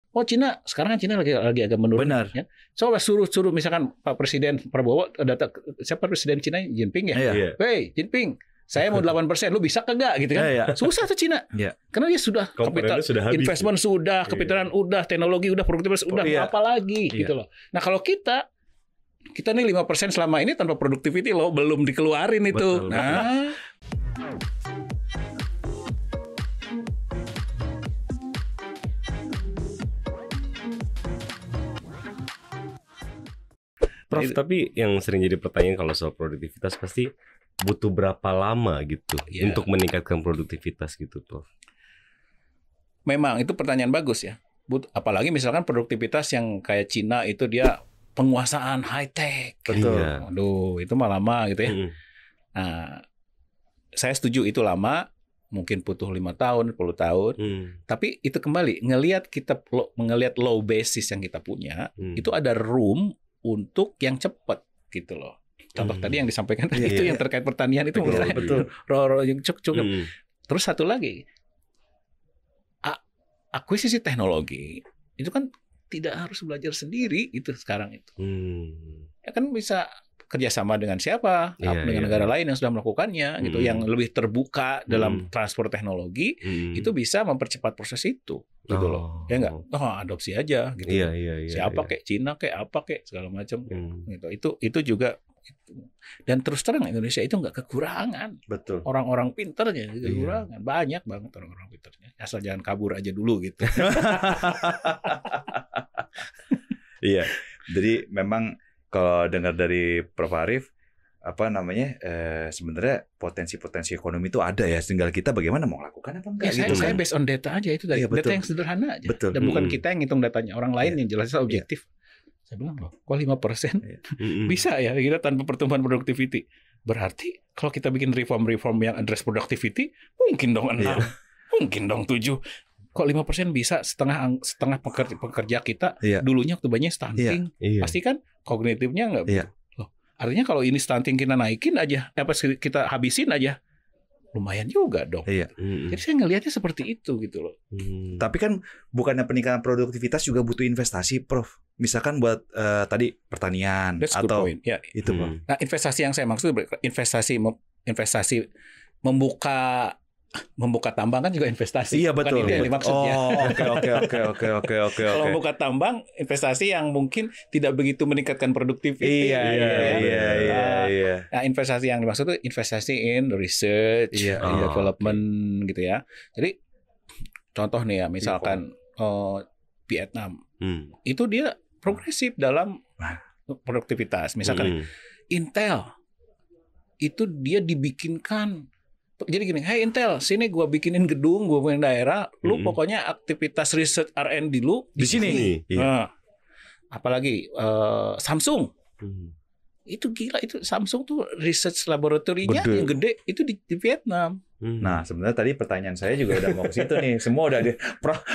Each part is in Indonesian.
Oh Cina, sekarang kan Cina lagi agak menurun. Benar. Ya. Coba suruh misalkan Pak Presiden Prabowo datang, siapa Presiden Cina? Jinping ya? Iya. Hey Jinping, saya mau 8%, lu bisa kagak gitu kan? Iya. Susah tuh Cina. Iya. Karena dia sudah Komponennya sudah habis. investment sudah, kapitalan udah, teknologi udah, produktivitas udah, Iya. apa lagi gitu loh. Nah kalau kita nih 5% selama ini tanpa productivity loh, belum dikeluarin itu. Betul. Nah. Prof, tapi yang sering jadi pertanyaan kalau soal produktivitas pasti butuh berapa lama gitu untuk meningkatkan produktivitas gitu, Prof? Memang itu pertanyaan bagus ya. Apalagi misalkan produktivitas yang kayak Cina itu dia penguasaan high tech. Betul. Iya. Aduh, itu mah lama gitu ya. Nah, saya setuju itu lama, mungkin butuh 5 tahun, 10 tahun. Tapi itu kembali ngelihat low basis yang kita punya, itu ada room untuk yang cepat gitu loh. Contoh tadi yang disampaikan tadi itu yang terkait pertanian itu Betul. yang cukup. Terus satu lagi, akuisisi teknologi itu kan tidak harus belajar sendiri itu sekarang itu. Ya kan bisa kerjasama dengan siapa, dengan negara lain yang sudah melakukannya gitu, yang lebih terbuka dalam transfer teknologi, itu bisa mempercepat proses itu gitu loh. Ya enggak? Adopsi aja gitu. Siapa kayak Cina kayak apa kayak segala macam gitu. Itu juga gitu. Dan terus terang Indonesia itu nggak kekurangan. Betul. Orang-orang pinternya kekurangan. Banyak banget orang-orang pinternya. Asal jangan kabur aja dulu gitu. Iya. Jadi memang kalau dengar dari Prof Arief, sebenarnya potensi-potensi ekonomi itu ada ya, tinggal kita bagaimana mau lakukan apa enggak gitu. Saya based on data aja itu tadi. Data yang sederhana aja. Betul. Dan bukan kita yang ngitung datanya, orang lain yang jelasnya objektif. Saya bilang loh, kok 5% bisa ya kita tanpa pertumbuhan productivity. Berarti kalau kita bikin reform yang address productivity, mungkin dong 6, mungkin dong 7. Kok 5% bisa setengah pekerja kita dulunya waktu banyak stunting. Pasti kan kognitifnya nggak loh. Artinya kalau ini stunting kita naikin aja, kita habisin aja, lumayan juga dong. Jadi saya ngelihatnya seperti itu gitu loh. Tapi kan bukannya peningkatan produktivitas juga butuh investasi, Prof. Misalkan buat tadi pertanian atau itu, Prof. Nah, investasi yang saya maksud investasi membuka tambang kan juga investasi. Iya betul. Bukan ini yang dimaksudnya. Oke. Kalau membuka tambang, investasi yang mungkin tidak begitu meningkatkan produktivitas. Iya. Nah, investasi yang dimaksud itu investasi in research, in development gitu ya. Jadi contoh nih ya, misalkan Vietnam, itu dia progresif dalam produktivitas. Misalkan Intel itu dia dibikinkan. Jadi gini, hey Intel, sini gua bikinin gedung, gua punya daerah, lu pokoknya aktivitas research R&D lu di sini. Nah, apalagi Samsung, itu gila itu Samsung tuh research laboratorinya yang gede itu di Vietnam. Nah, sebenarnya tadi pertanyaan saya juga udah mau ke situ nih. Semua udah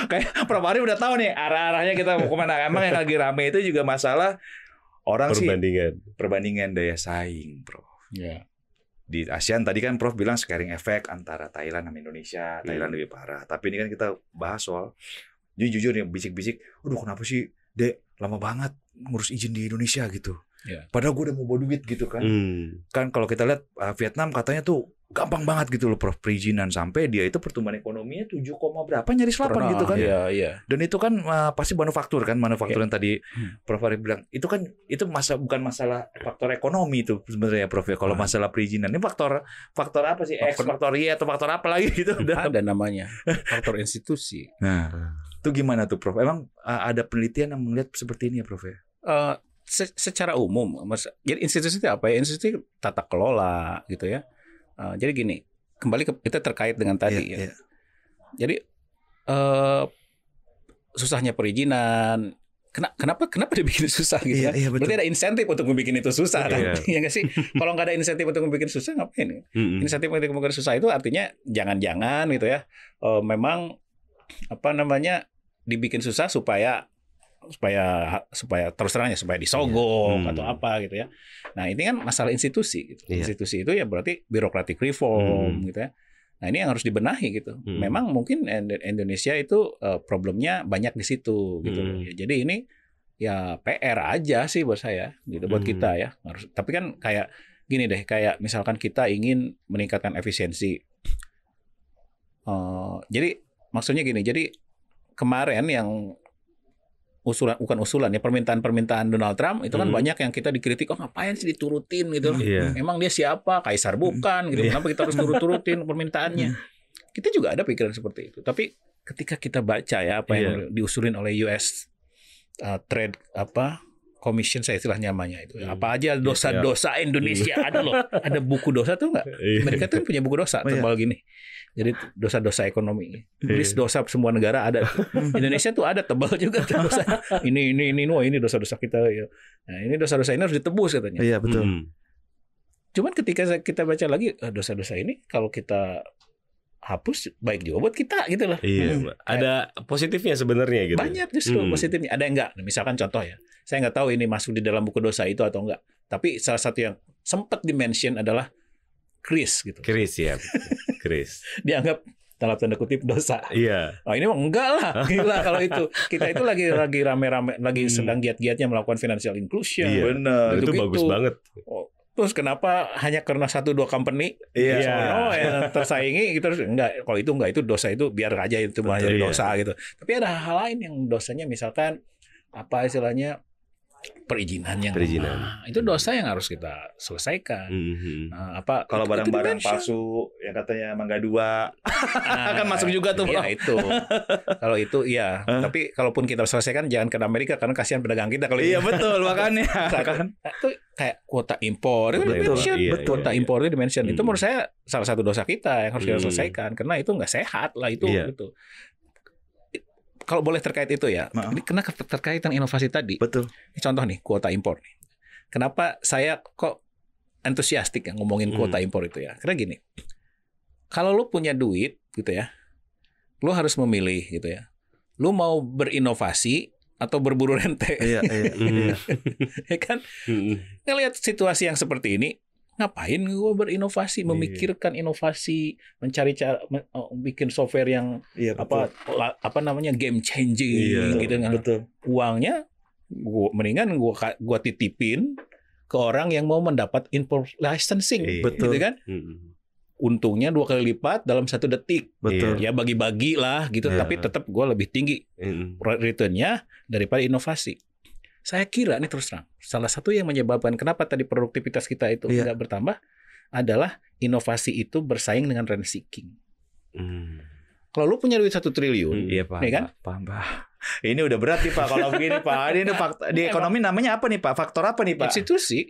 kayak Prof Ari udah tahu nih arah-arahnya kita mau kemana. Emang yang lagi rame itu juga masalah orang perbandingan daya saing, Prof. Ya. Di ASEAN tadi kan Prof bilang scaring effect antara Thailand sama Indonesia. Thailand lebih parah. Tapi ini kan kita bahas soal jujur nih bisik-bisik. Aduh kenapa sih Dek lama banget ngurus izin di Indonesia gitu. Padahal gue udah mau bawa duit gitu kan. Kan kalau kita lihat Vietnam katanya tuh gampang banget gitu loh Prof perizinan, sampai dia itu pertumbuhan ekonominya 7, berapa nyaris 8 gitu kan. Iya. Dan itu kan pasti manufaktur yang tadi Prof Arief bilang. Itu kan bukan masalah faktor ekonomi itu sebenarnya Prof ya. Kalau masalah perizinan ini faktor apa sih? X faktor Y atau faktor apa lagi gitu. Ada namanya faktor institusi. Nah, itu gimana tuh Prof? Emang ada penelitian yang melihat seperti ini ya Prof ya? Secara umum, jadi institusi itu apa ya? Institusi tata kelola gitu ya. Jadi gini, kembali kita terkait dengan tadi ya. Jadi susahnya perizinan. Kenapa dibikin susah gitu kan? Berarti ada insentif untuk membuat itu susah kan? Ya nggak sih? Kalau nggak ada insentif untuk membuat susah ngapain? Insentif untuk membuat susah itu artinya jangan-jangan gitu ya. Memang dibikin susah supaya terus terangnya supaya disogok atau apa gitu ya. Nah ini kan masalah institusi gitu. Institusi itu ya berarti bureaucratic reform gitu ya. Nah ini yang harus dibenahi gitu. Memang mungkin Indonesia itu problemnya banyak di situ gitu. Ya, jadi ini ya PR aja sih buat saya, gitu buat kita ya. Harus. Tapi kan kayak gini deh, kayak misalkan kita ingin meningkatkan efisiensi. Jadi maksudnya gini, jadi kemarin yang bukan usulan ya, permintaan Donald Trump itu kan banyak yang kita dikritik, ngapain sih diturutin gitu. Emang dia siapa? Kaisar bukan gitu. Kenapa kita harus turutin permintaannya? Kita juga ada pikiran seperti itu. Tapi ketika kita baca ya apa yang diusulin oleh US Trade Commission, saya istilahnya namanya itu. Apa aja dosa-dosa Indonesia ada loh. Ada buku dosa tuh nggak? Mereka tuh punya buku dosa tebal gini. Jadi dosa-dosa ekonomi. List dosa semua negara ada. Indonesia tuh ada tebal juga tuh dosa. Ini dosa-dosa kita ya. Nah, ini dosa-dosa ini harus ditebus katanya. Iya, betul. Cuman ketika kita baca lagi dosa-dosa ini kalau kita hapus baik juga buat kita gitu loh. Iya, ada positifnya sebenarnya gitu. Banyak justru positifnya. Ada yang enggak? Misalkan contoh ya. Saya nggak tahu ini masuk di dalam buku dosa itu atau enggak. Tapi salah satu yang sempat di-mention adalah Kris gitu. Kris ya. Kris. Dianggap dalam tanda kutip dosa. Iya. Oh ini mah enggak lah. Gila kalau itu. Kita itu lagi rame-rame lagi sedang giat-giatnya melakukan financial inclusion. Iya, benar. Itu bagus banget. Terus kenapa hanya karena 1-2 company yang tersaingi gitu, terus enggak, kalau itu enggak, itu dosa itu biar aja itu jadi dosa gitu. Tapi ada hal lain yang dosanya misalkan apa istilahnya perizinan yang itu dosa yang harus kita selesaikan. Kalau barang-barang palsu yang katanya Mangga 2 kan masuk juga tuh. Iya itu. Kalau itu iya. Tapi kalaupun kita selesaikan jangan ke Amerika karena kasihan pedagang kita kalau iya betul makanya. Itu kayak kuota impor itu dimention. Kuota impor itu dimention. Itu menurut saya salah satu dosa kita yang harus kita selesaikan karena itu nggak sehat lah itu gitu. Kalau boleh terkait itu ya, karena terkait dengan inovasi tadi. Betul. Contoh nih, kuota impor nih. Kenapa saya kok entusiastik ya ngomongin kuota impor itu ya? Karena gini, kalau lu punya duit gitu ya, lu harus memilih gitu ya. Lu mau berinovasi atau berburu rente? Iya. Ya kan? Ngelihat situasi yang seperti ini, ngapain gue berinovasi, memikirkan inovasi, mencari cara bikin software yang apa namanya game changing gitu kan. Uangnya mendingan gua titipin ke orang yang mau mendapat import licensing gitu kan. Untungnya 2 kali lipat dalam 1 detik. Betul. Ya bagi-bagi lah gitu, tapi tetap gua lebih tinggi returnnya daripada inovasi. Saya kira ini terus terang salah satu yang menyebabkan kenapa tadi produktivitas kita itu tidak bertambah adalah inovasi itu bersaing dengan rent seeking. Kalau lu punya duit 1 triliun, ya kan? Paham. Ini udah berat nih Pak kalau begini Pak. Ini faktor di ekonomi namanya apa nih Pak? Faktor apa nih Pak?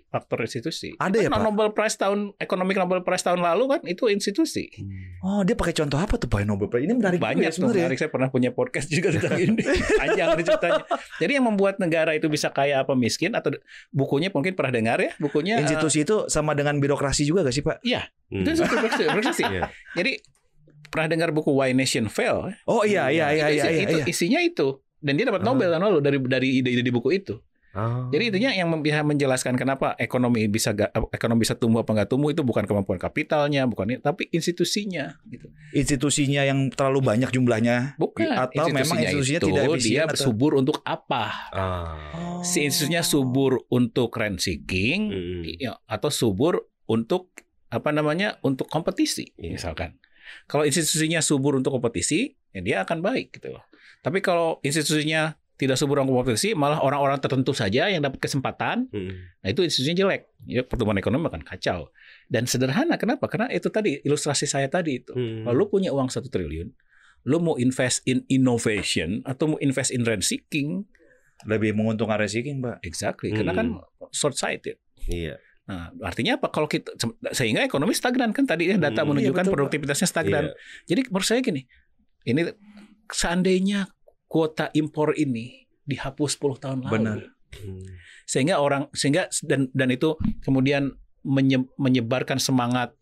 Faktor institusi. Ada ya Pak? Nobel Prize Nobel Prize tahun lalu kan itu institusi. Oh, dia pakai contoh apa tuh Pak Nobel Prize? Ini menarik banyak sebenarnya. Menarik, saya pernah punya podcast juga tentang ini. Panjang ceritanya. Jadi yang membuat negara itu bisa kaya apa miskin atau bukunya mungkin pernah dengar ya? Bukunya institusi itu sama dengan birokrasi juga gak sih Pak? Iya. Itu birokrasi. Jadi pernah dengar buku Why Nation Fail? Oh iya. Itu isinya itu. Dan dia dapat Nobel tahun lalu dari ide di buku itu. Jadi intinya yang bisa menjelaskan kenapa ekonomi bisa tumbuh apa nggak tumbuh itu bukan kemampuan kapitalnya, tapi institusinya. Gitu. Institusinya yang terlalu banyak jumlahnya, bukan. Atau memang institusinya tidak efisien? Dia subur untuk apa? Si institusinya subur untuk rent seeking, atau subur untuk apa namanya untuk kompetisi, misalkan. Kalau institusinya subur untuk kompetisi, ya dia akan baik gitu loh. Tapi kalau institusinya tidak subur untuk kompetisi, malah orang-orang tertentu saja yang dapat kesempatan, nah itu institusinya jelek. Ya, pertumbuhan ekonomi akan kacau. Dan sederhana, kenapa? Karena itu tadi, ilustrasi saya tadi itu. Kalau lu punya uang 1 triliun, lu mau invest in innovation, atau mau invest in rent seeking, lebih menguntungkan rent seeking, Pak. Exactly, karena kan short-sighted. Iya. Nah, artinya apa? Kalau kita sehingga ekonomi stagnan kan tadi data menunjukkan produktivitasnya stagnan. Jadi menurut saya gini, ini seandainya kuota impor ini dihapus 10 tahun lalu. Benar. Sehingga dan itu kemudian menyebarkan semangat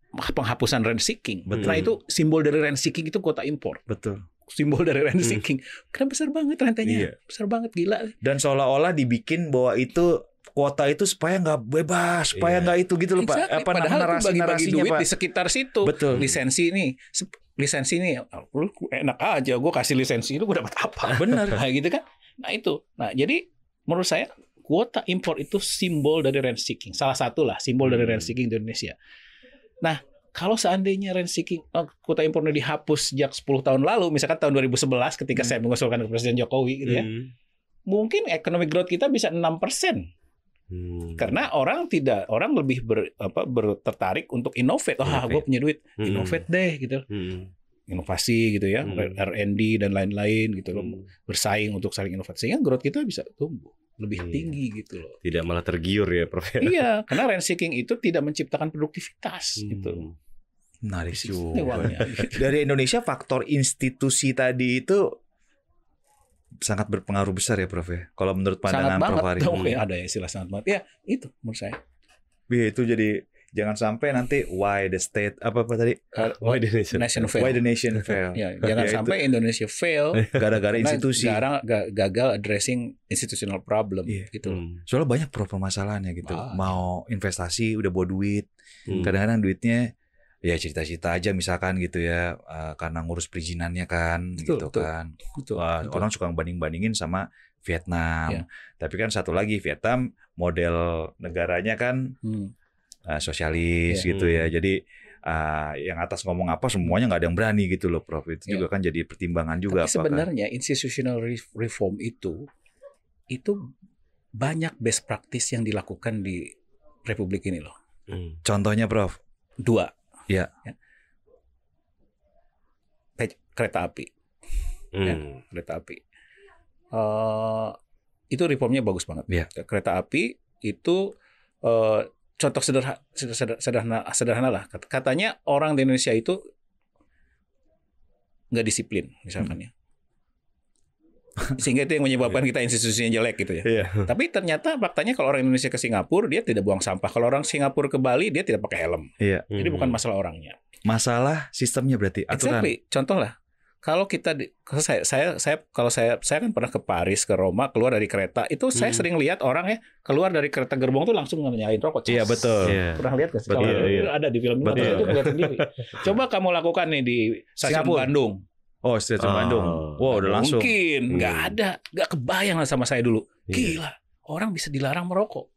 penghapusan rent seeking. Karena itu simbol dari rent seeking itu kuota impor. Betul. Simbol dari rent seeking. Karena besar banget rentenya. Besar banget, gila. Dan seolah-olah dibikin bahwa itu kuota itu supaya nggak bebas, supaya nggak itu gitu loh Pak. Apa padahal itu bagi-bagi duit Pak di sekitar situ. Betul. Lisensi ini lu enak aja, gue kasih lisensi itu gue dapat apa? Benar. Nah, gitu kan. Nah itu. Nah jadi menurut saya kuota impor itu simbol dari rent seeking. Salah satu lah simbol dari rent seeking di Indonesia. Nah kalau seandainya rent seeking kuota impornya dihapus sejak 10 tahun lalu, misalkan tahun 2011 ketika saya mengusulkan ke Presiden Jokowi gitu ya, mungkin economic growth kita bisa 6%. Karena orang lebih tertarik untuk innovate. Gue punya duit, innovate deh gitu. Inovasi gitu ya, R&D dan lain-lain gitu loh, bersaing untuk saling inovasi sehingga growth kita bisa tumbuh lebih tinggi gitu loh. Tidak malah tergiur ya, Prof. Iya, karena rent seeking itu tidak menciptakan produktivitas gitu. Menarik juga. Dari Indonesia faktor institusi tadi itu sangat berpengaruh besar ya Prof ya. Kalau menurut pandangan Prof Ari. Ada istilah sangat banget. Ya, itu menurut saya. Itu jadi jangan sampai nanti why the state tadi? Why the nation fail. Why the nation fail. Ya, jangan sampai Indonesia fail gara-gara institusi. Gagal addressing institutional problem gitu. Soalnya banyak permasalahannya gitu. Mau investasi udah bawa duit. Kadang-kadang duitnya ya cerita-cerita aja misalkan gitu ya, karena ngurus perizinannya kan, kan. Orang suka banding-bandingin sama Vietnam. Tapi kan satu lagi Vietnam model negaranya kan sosialis gitu ya. Jadi yang atas ngomong apa semuanya nggak ada yang berani gitu loh, Prof. Itu juga kan jadi pertimbangan juga. Tapi sebenarnya institutional reform itu banyak best practice yang dilakukan di Republik ini loh. Contohnya, Prof? 2. Ya. Kereta api. Kereta api. Itu reformnya bagus banget. Kereta api itu contoh sederhana lah. Katanya orang di Indonesia itu nggak disiplin misalkan ya. Sehingga itu yang menyebabkan kita institusinya jelek gitu ya. Tapi ternyata faktanya kalau orang Indonesia ke Singapura dia tidak buang sampah. Kalau orang Singapura ke Bali dia tidak pakai helm. Jadi bukan masalah orangnya. Masalah sistemnya berarti aturan. Exactly. Contoh lah. Kalau kita saya kan pernah ke Paris, ke Roma, keluar dari kereta itu saya sering lihat orang ya keluar dari kereta gerbong tuh langsung nyalain rokok. Iya betul. Pernah lihat nggak sih? Ada di film itu ngeliat sendiri. Coba kamu lakukan nih di stasiun Bandung. Oh, stasiun Bandung. Wow, udah langsung. Mungkin nggak kebayang lah sama saya dulu. Gila, orang bisa dilarang merokok.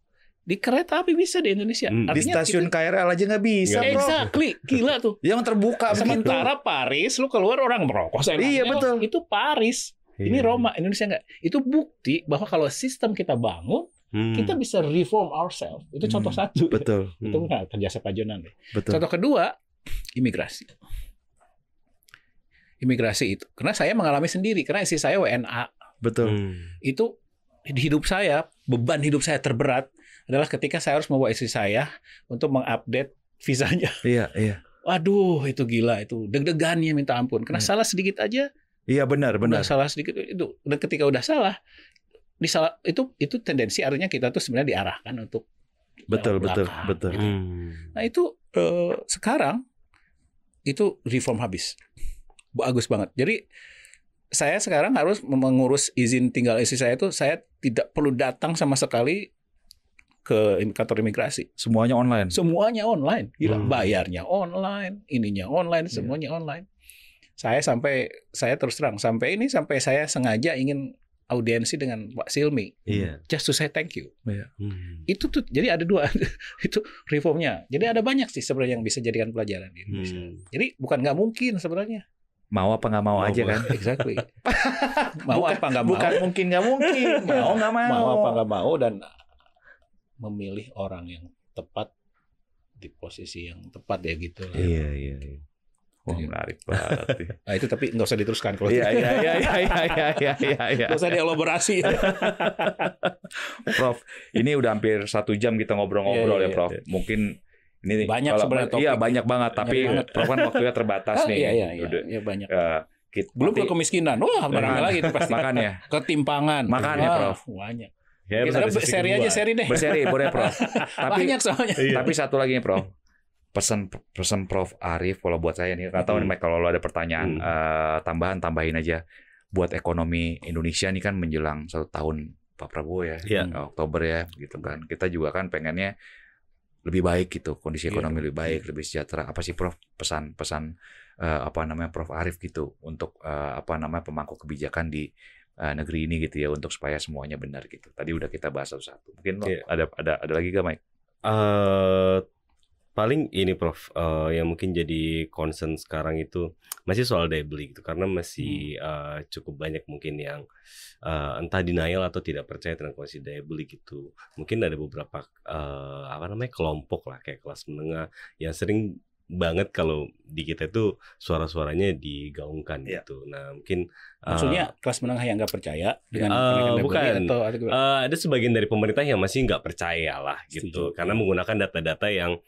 Di kereta api bisa di Indonesia. Di stasiun KRL aja nggak bisa, Bro. Exactly, gila tuh. Yang terbuka. Sementara Paris, lu keluar orang merokok. Iya betul. Itu Paris. Ini Roma, Indonesia nggak. Itu bukti bahwa kalau sistem kita bangun, kita bisa reform ourselves. Itu contoh satu. Betul. Itu nggak kerja sepajonan deh. Betul. Contoh kedua, imigrasi. Imigrasi itu, karena saya mengalami sendiri, karena istri saya WNA. Betul. Itu di hidup saya, beban hidup saya terberat adalah ketika saya harus membawa istri saya untuk mengupdate visanya. Iya. Waduh, itu gila, itu deg-degannya minta ampun. Karena salah sedikit aja. Iya benar. Udah salah sedikit itu. Dan ketika udah salah, itu tendensi artinya kita tuh sebenarnya diarahkan untuk betul. Gitu. Nah itu sekarang itu reform habis. Bagus banget. Jadi saya sekarang harus mengurus izin tinggal istri saya itu saya tidak perlu datang sama sekali ke kantor imigrasi. Semuanya online. Gila, bayarnya online, ininya online, semuanya online. Saya terus terang sampai saya sengaja ingin audiensi dengan Pak Silmi. Just to say thank you. Itu tuh jadi ada 2 itu reformnya. Jadi ada banyak sih sebenarnya yang bisa jadikan pelajaran di Indonesia. Jadi bukan nggak mungkin sebenarnya. Mau apa nggak mau aja kan? Exactly. Mau apa nggak mau? Bukan mungkin nggak mungkin. Mau nggak mau. Mau apa nggak mau dan memilih orang yang tepat di posisi yang tepat ya gitu. Iya. Wah, menarik banget. Nah, itu tapi nggak usah diteruskan kalau. Iya. Nggak usah dielaborasi. Prof, ini udah hampir 1 jam kita ngobrol-ngobrol ya, Prof. Mungkin ini banyak sebenarnya topik. Iya banyak banget, tapi Prof kan waktunya terbatas nih. Iya banyak. Belum ke kemiskinan. Wah, barangnya lagi itu pasti. Makanya. Ketimpangan. Makanya, Prof. Banyak. Ya, kita seri deh. Berseri boleh, Prof. Tapi banyak soalnya. Tapi satu lagi nih, Prof. Pesan Prof Arif kalau buat saya nih, nggak tahu nih kalau lo ada pertanyaan tambahin aja buat ekonomi Indonesia nih kan menjelang 1 tahun Pak Prabowo ya, Iya. Oktober ya, gitu kan. Kita juga kan pengennya lebih baik gitu, kondisi ekonomi lebih baik, lebih sejahtera. Apa sih Prof pesan-pesan Prof Arief gitu untuk pemangku kebijakan di negeri ini gitu ya, untuk supaya semuanya benar gitu. Tadi udah kita bahas satu-satu. Mungkin ada lagi gak, Mike? Paling ini Prof, yang mungkin jadi concern sekarang itu masih soal daya beli gitu, karena masih cukup banyak mungkin yang entah denial atau tidak percaya tentang kondisi daya beli gitu. Mungkin ada beberapa kelompok lah kayak kelas menengah yang sering banget kalau di kita itu suara-suaranya digaungkan gitu. Nah mungkin maksudnya kelas menengah yang nggak percaya dengan bukan atau ada sebagian dari pemerintah yang masih nggak percaya lah gitu. Karena menggunakan data-data yang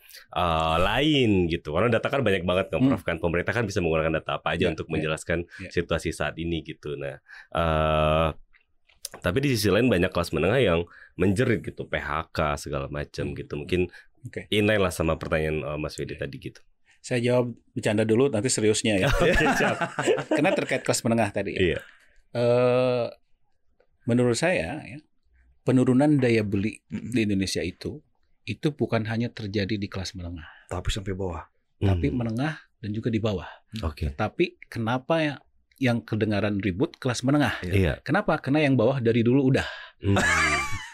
lain gitu. Karena data kan banyak banget kan Prof, kan pemerintah kan bisa menggunakan data apa aja untuk menjelaskan situasi saat ini gitu. Nah tapi di sisi lain banyak kelas menengah yang menjerit gitu, PHK segala macam gitu. Mungkin inai lah sama pertanyaan Mas Wedi tadi gitu. Saya jawab bercanda dulu, nanti seriusnya ya. Karena terkait kelas menengah tadi. Iya. Menurut saya ya, penurunan daya beli di Indonesia itu bukan hanya terjadi di kelas menengah, tapi sampai bawah, tapi menengah dan juga di bawah. Tapi kenapa yang kedengaran ribut kelas menengah? Iya. Kenapa? Karena yang bawah dari dulu udah.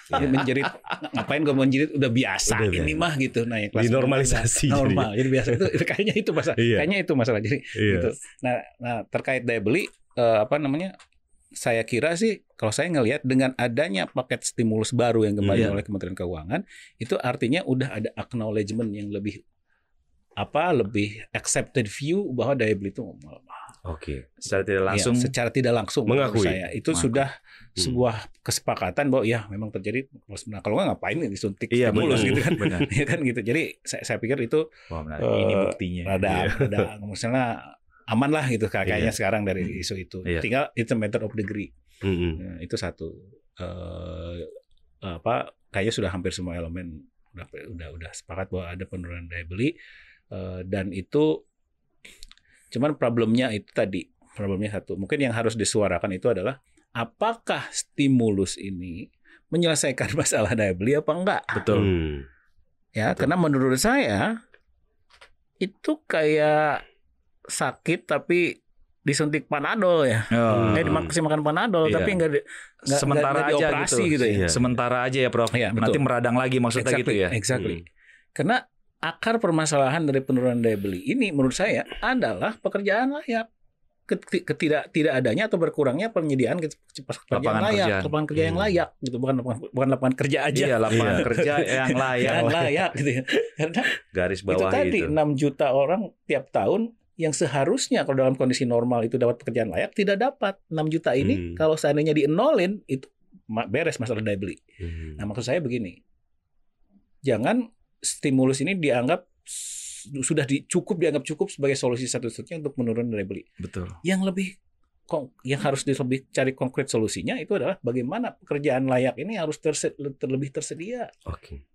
Menjerit, ngapain gue menjerit, udah biasa ini mah gitu. Nah, yang kelas dinormalisasi normal, jadi biasa itu kayaknya itu masalah. Kayaknya itu masalah. Jadi gitu. Nah, terkait daya beli saya kira sih kalau saya ngelihat dengan adanya paket stimulus baru yang kembali oleh Kementerian Keuangan, itu artinya udah ada acknowledgement yang lebih accepted view bahwa daya beli itu melemah. Secara tidak langsung. Ya, secara tidak langsung mengakui saya itu sudah sebuah kesepakatan bahwa ya memang terjadi. Nah, kalau nggak ngapain disuntik stimulus gitu kan? Ya kan gitu. Jadi saya pikir itu ini buktinya. Ada misalnya aman lah gitu kayaknya sekarang dari isu itu. Tinggal it's a matter of degree. Nah, itu satu. Kayaknya sudah hampir semua elemen udah sepakat bahwa ada penurunan daya beli, dan itu cuman problemnya satu. Mungkin yang harus disuarakan itu adalah apakah stimulus ini menyelesaikan masalah daya beli apa enggak? Betul. Karena menurut saya itu kayak sakit tapi disuntik Panadol ya. Masih makan Panadol tapi enggak sementara aja dioperasi gitu ya. Sementara aja ya Prof. Nanti meradang lagi maksudnya gitu ya. Exactly. Karena akar permasalahan dari penurunan daya beli ini menurut saya adalah pekerjaan layak. Tidak adanya atau berkurangnya penyediaan lapangan kerja yang layak gitu, bukan lapangan kerja aja. Iya, lapangan kerja yang layak. Gitu ya. Karena garis bawah itu tadi 6 juta orang tiap tahun yang seharusnya kalau dalam kondisi normal itu dapat pekerjaan layak tidak dapat. 6 juta ini kalau seandainya dienolin itu beres masalah daya beli. Nah, maksud saya begini. Jangan stimulus ini dianggap dianggap cukup sebagai solusi satu-satunya untuk menurunkan daya beli. Betul. Yang harus lebih cari konkret solusinya itu adalah bagaimana pekerjaan layak ini harus lebih tersedia.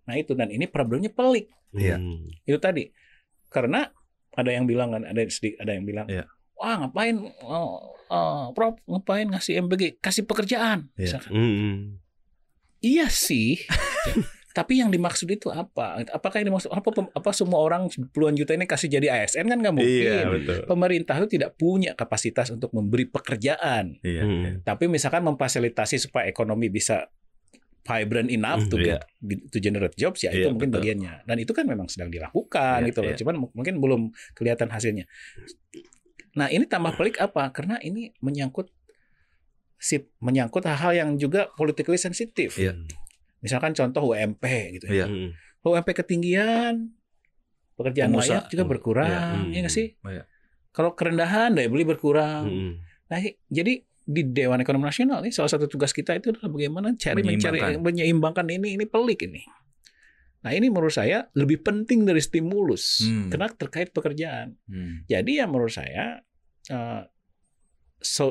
Nah itu, dan ini problemnya pelik. Itu tadi. Karena ada yang bilang kan, ada yang bilang, wah ngapain Prof ngapain ngasih MBG, kasih pekerjaan. Iya sih. Tapi yang dimaksud itu apa? Apakah yang dimaksud apa semua orang puluhan juta ini kasih jadi ASN kan nggak mungkin. Pemerintah itu tidak punya kapasitas untuk memberi pekerjaan. Tapi misalkan memfasilitasi supaya ekonomi bisa vibrant enough to generate jobs ya itu mungkin bagiannya. Dan itu kan memang sedang dilakukan gitu loh. Cuman mungkin belum kelihatan hasilnya. Nah, ini tambah pelik apa? Karena ini menyangkut hal-hal yang juga politically sensitif. Misalkan contoh UMP gitu ya. UMP ketinggian, pekerjaan layak juga berkurang, ya nggak sih? Kalau kerendahan daya beli berkurang. Nah, jadi di Dewan Ekonomi Nasional ini salah satu tugas kita itu adalah bagaimana menyeimbangkan ini pelik ini. Nah, ini menurut saya lebih penting dari stimulus karena terkait pekerjaan. Jadi ya menurut saya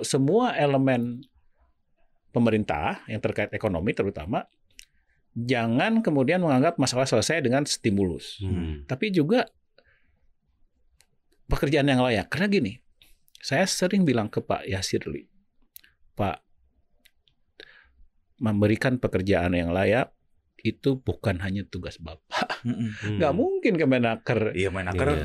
semua elemen pemerintah yang terkait ekonomi terutama jangan kemudian menganggap masalah selesai dengan stimulus. Tapi juga pekerjaan yang layak. Karena gini, saya sering bilang ke Pak Yasirli, Pak, memberikan pekerjaan yang layak itu bukan hanya tugas Bapak. Nggak mungkin Kemenaker. Iya, Menaker.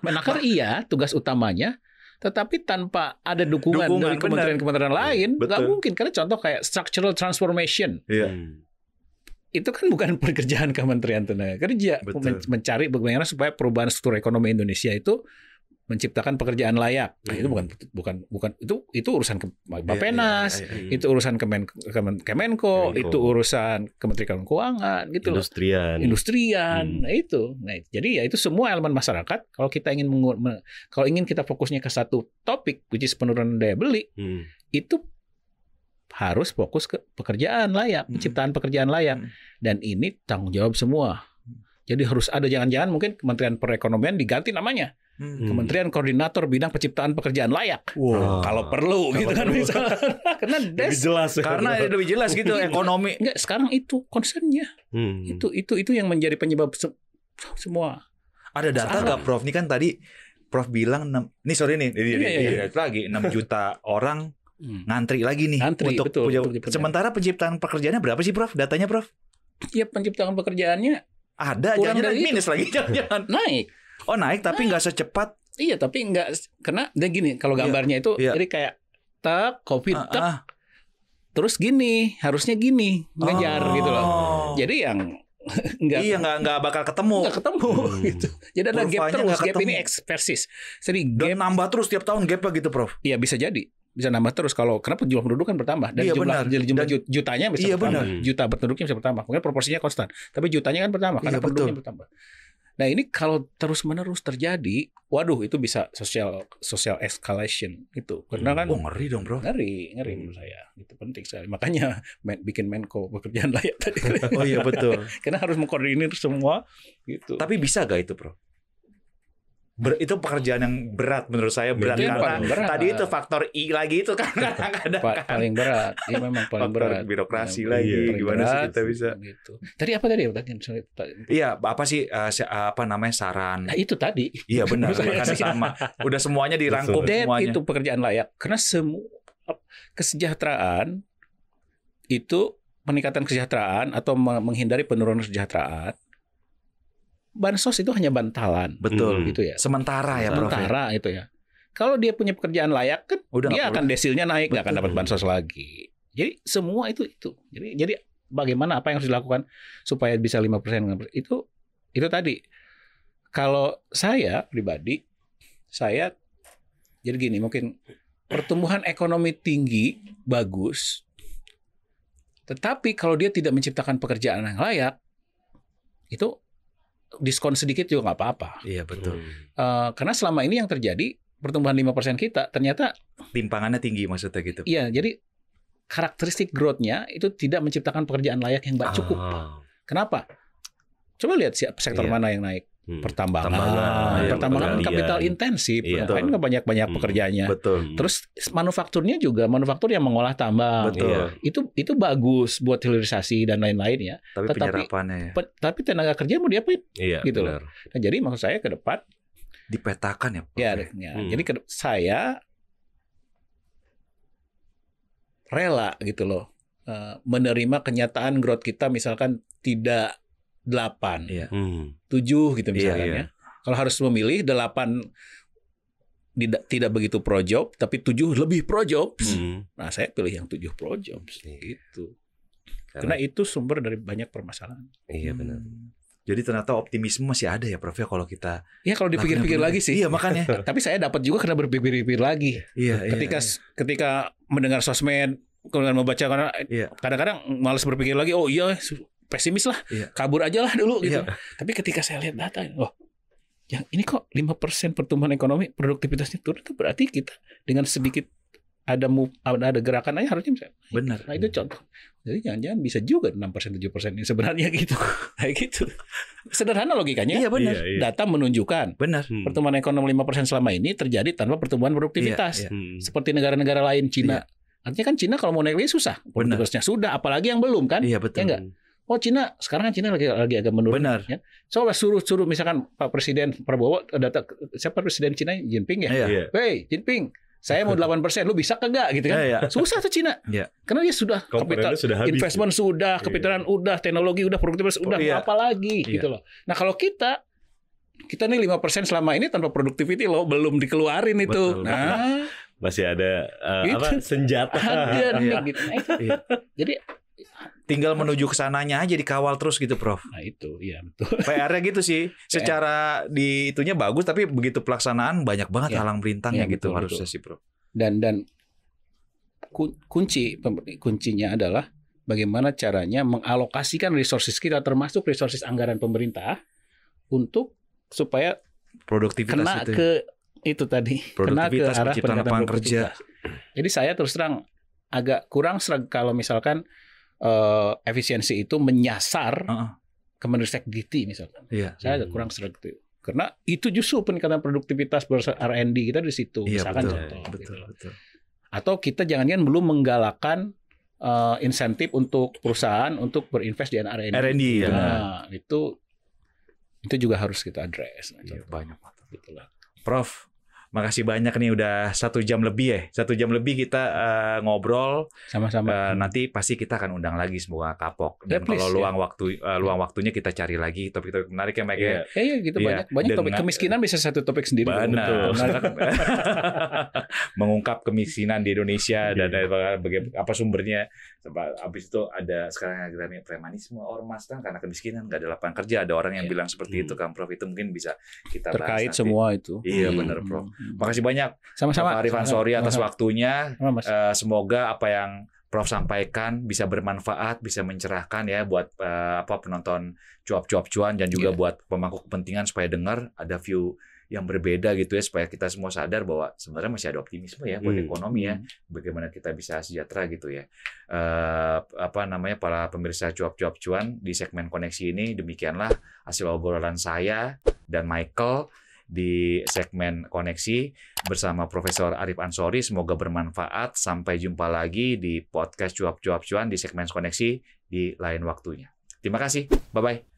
Menaker iya, tugas utamanya. Tetapi tanpa ada dukungan dari kementerian-kementerian lain, nggak mungkin. Karena contoh kayak structural transformation. Iya. Itu kan bukan pekerjaan Kementerian Tenaga Kerja. Mencari bagaimana supaya perubahan struktur ekonomi Indonesia itu menciptakan pekerjaan layak. Nah, itu bukan itu urusan Bappenas, itu urusan Kemenko, itu urusan Kementerian Keuangan gitu loh. Industrian. Nah, itu. Nah, jadi ya itu semua elemen masyarakat. Kalau kita ingin kita fokusnya ke satu topik, which is penurunan daya beli, itu harus fokus ke pekerjaan layak, penciptaan pekerjaan layak. Dan ini tanggung jawab semua. Jadi harus ada, jangan-jangan mungkin Kementerian Perekonomian diganti namanya. Kementerian Koordinator Bidang Penciptaan Pekerjaan Layak. Kalau perlu gitu kan misalnya. Karena lebih jelas. Karena lebih jelas gitu ekonomi. Enggak, sekarang itu concernnya. Itu yang menjadi penyebab semua. Ada data nggak Prof? Ini kan tadi Prof bilang 6 juta orang ngantri lagi nih untuk sementara penciptaan pekerjaannya berapa sih Prof? Datanya Prof? Iya, penciptaan pekerjaannya ada, jangan minus lagi, jangan naik. Oh naik tapi nggak secepat. Iya tapi nggak, karena dan gini kalau gambarnya itu jadi kayak COVID terus gini, harusnya gini ngejar gitu loh. Jadi yang nggak bakal ketemu. Nggak ketemu gitu. Jadi ada gap terus, gap ini persis. Jadi gap nambah terus tiap tahun gapnya gitu Prof. Iya bisa jadi. Bisa nambah terus kalau kenapa jumlah penduduk kan bertambah dan jumlah jutanya bisa bertambah. Juta penduduknya bisa bertambah. Mungkin proporsinya konstan, tapi jutanya kan bertambah karena penduduknya bertambah. Nah ini kalau terus-menerus terjadi, waduh itu bisa social escalation itu. Karena kan ngeri dong Bro. Ngeri menurut saya. Itu penting sekali. Makanya bikin Menko pekerjaan layak tadi. Oh iya betul. Karena harus mengkoordinir semua gitu. Tapi bisa gak itu Bro? Itu pekerjaan yang berat menurut saya, berat karena tadi itu faktor I lagi itu kan paling berat. Iya memang paling berat. Birokrasi lagi gimana sih kita bisa gitu. Tadi apa tadi? Iya, apa sih apa namanya saran. Nah, itu tadi. Iya benar, makanya sama. Udah semuanya dirangkum semuanya. Itu pekerjaan layak karena semua kesejahteraan itu peningkatan kesejahteraan atau menghindari penurunan kesejahteraan. Bansos itu hanya bantalan, betul gitu ya. Sementara ya, Prof. Sementara itu ya. Kalau dia punya pekerjaan layak kan, dia akan desilnya naik, nggak akan dapat bansos lagi. Jadi semua itu. Jadi bagaimana apa yang harus dilakukan supaya bisa 5%? Itu tadi. Kalau saya pribadi, jadi gini, mungkin pertumbuhan ekonomi tinggi bagus, tetapi kalau dia tidak menciptakan pekerjaan yang layak, itu diskon sedikit juga nggak apa-apa. Iya betul. Karena selama ini yang terjadi pertumbuhan 5% kita ternyata timpangannya tinggi maksudnya gitu. Iya, jadi karakteristik growth-nya itu tidak menciptakan pekerjaan layak yang cukup. Kenapa? Coba lihat sektor mana yang naik. Pertambangan kapital intensif, kan banyak pekerjaannya. Betul. Terus manufakturnya juga manufaktur yang mengolah tambang. Betul. Itu bagus buat hilirisasi dan lain-lain ya. Penyerapannya. Tapi tenaga kerja mau diapain? Gitu loh. Nah, jadi maksud saya ke depan dipetakan ya. Jadi saya rela gitu loh menerima kenyataan growth kita misalkan tidak 8, 7 gitu misalnya. Ya. Kalau harus memilih 8 tidak begitu pro job, tapi 7 lebih pro jobs. Nah, saya pilih yang 7 pro jobs gitu. Karena itu sumber dari banyak permasalahan. Iya benar. Jadi ternyata optimisme masih ada ya Prof ya kalau kita. Ya kalau dipikir-pikir lagi sih. Iya makanya. Tapi saya dapat juga karena berpikir-pikir lagi. Ketika mendengar sosmed, kemudian membaca karena kadang-kadang malas berpikir lagi. Oh iya. Pesimis lah, kabur aja lah dulu gitu. Tapi ketika saya lihat data, yang ini kok 5% pertumbuhan ekonomi, produktivitasnya turun, itu berarti kita dengan sedikit ada gerakan aja harusnya bisa. Benar. Nah itu contoh. Jadi jangan-jangan bisa juga 6%, 7% ini sebenarnya gitu. Kayak gitu. Sederhana logikanya. Iya benar. Data menunjukkan pertumbuhan ekonomi 5% selama ini terjadi tanpa pertumbuhan produktivitas. Seperti negara-negara lain, Cina. Artinya kan Cina kalau mau naik lagi susah. Produktivitasnya sudah, apalagi yang belum kan? Iya betul. Ya enggak? Oh Cina, sekarang kan Cina lagi agak menurun. Benar. Ya. Coba suruh misalkan Pak Presiden Prabowo, siapa Presiden Cina? Jinping ya? Hey, Jinping, Saya mau 8%, lu bisa kagak gitu kan? Susah tuh Cina. Karena dia sudah kapital, sudah habis, investment sudah, kapitalan udah, teknologi udah, produktivitas udah, mau apa lagi gitu loh. Nah, kalau kita nih 5% selama ini tanpa productivity loh, belum dikeluarin itu. Betul. Nah, masih ada senjata. Ada nih gitu. Jadi tinggal menuju ke sananya aja, dikawal terus gitu, Prof. Nah itu, iya betul. PR-nya gitu sih. Secara di itunya bagus, tapi begitu pelaksanaan banyak banget halang melintangnya gitu harusnya sih, Prof. Dan kuncinya adalah bagaimana caranya mengalokasikan resources kita, termasuk resources anggaran pemerintah, untuk supaya produktivitas kena itu. Ke itu tadi, kena ke arah penciptaan lapangan kerja. Jadi saya terus terang agak kurang serag kalau misalkan efisiensi itu menyasar Kemenristek-Dikti misalkan. Saya agak kurang serag itu. Karena itu justru peningkatan produktivitas R&D kita di situ. Misalkan contoh. Betul. Atau kita jangan-jangan belum menggalakkan insentif untuk perusahaan untuk berinvest di R&D. Nah, itu juga harus kita address. Banyak gitu lah. Prof, makasih banyak nih, udah 1 jam lebih ya. 1 jam lebih kita ngobrol. Sama-sama. Nanti pasti kita akan undang lagi semoga kapok. Dan kalau luang waktunya kita cari lagi topik-topik menarik ya, Mike. Iya gitu, banyak topik. Kemiskinan bisa satu topik sendiri. Benar. Mengungkap kemiskinan di Indonesia dan apa sumbernya. Habis itu ada sekarang yang premanisme, ormas kan karena kemiskinan, nggak ada lapangan kerja. Ada orang yang bilang seperti itu kan, Prof. Itu mungkin bisa kita bahas terkait nanti. Semua itu. Iya benar, Prof. Makasih banyak sama-sama Pak Arif Ansori atas waktunya. Semoga apa yang Prof sampaikan bisa bermanfaat, bisa mencerahkan ya buat penonton cuap-cuap cuan dan juga buat pemangku kepentingan supaya dengar ada view yang berbeda gitu ya, supaya kita semua sadar bahwa sebenarnya masih ada optimisme ya buat ekonomi ya, bagaimana kita bisa sejahtera gitu ya. Para pemirsa cuap-cuap cuan di segmen koneksi ini, demikianlah hasil obrolan saya dan Michael di segmen koneksi bersama Profesor Arif Ansori. Semoga bermanfaat. Sampai jumpa lagi di podcast cuap-cuap cuan di segmen koneksi di lain waktunya. Terima kasih. Bye-bye.